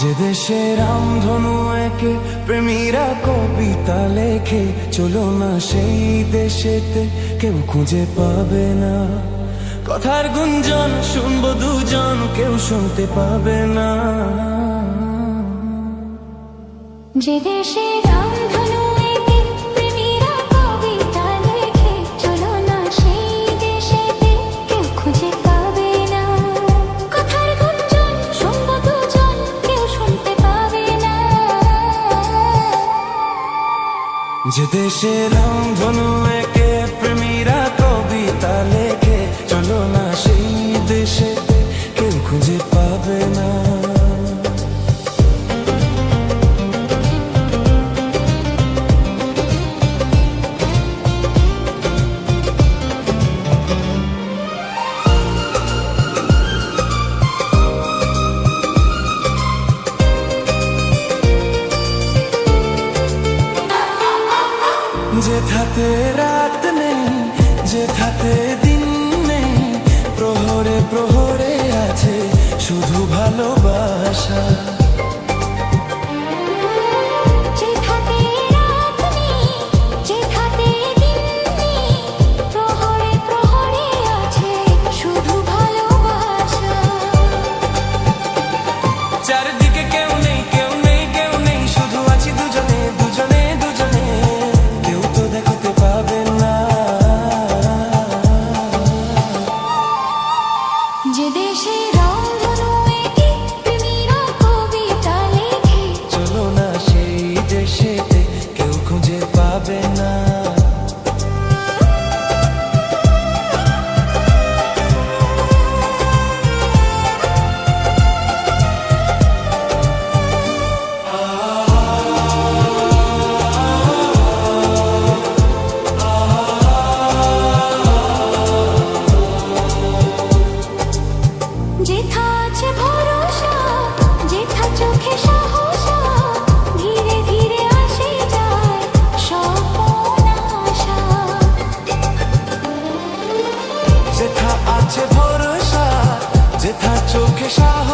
যে দেশে রামধনু একে প্রেমীরা কবিতা লেখে, চলো না সেই দেশেতে, কেউ খুঁজে পাবে না। কথার গুঞ্জন শুনবো দুজন, কেউ শুনতে পাবে না। যে দেশে রামধনু একে প্রেমীরা কবিতা লেখে, চলো না সেই দেশেতে, কেউ খুঁজে পাবে না। কথার গুঞ্জন শুনবো দুজন, কেউ শুনতে পাবে না। যে দেশে রামধনু একে প্রেমীরা কবিতা লেখে, চলো না সেই দেশেতে, কেউ খুঁজে পাবে না। যেথাতে রাত নেই, যেথাতে দিন নেই, প্রহরে প্রহরে আছে শুধু ভালোবাসা। যেথাতে রাত নেই, যেথাতে দিন নেই, প্রহরে প্রহরে আছে শুধু ভালোবাসা। চারদিকে কেউ নেই, কেউ নেই, কেউ নেই, শুধু আছি দুজনে দুজনে দুজনে, কেউ তো দেখতে পাবে না। যে দেশে রামধনু একে প্রেমীরা কবিতা লেখে, চলো না সেই দেশেতে, কেউ খুঁজে পাবে না। যেথা আছে ভরসা, যেথা চোখে সাহসা, ধীরে ধীরে আসে যায় স্বপ্ন আশা। যেথা আছে ভরসা, যেথা চোখে সাহস,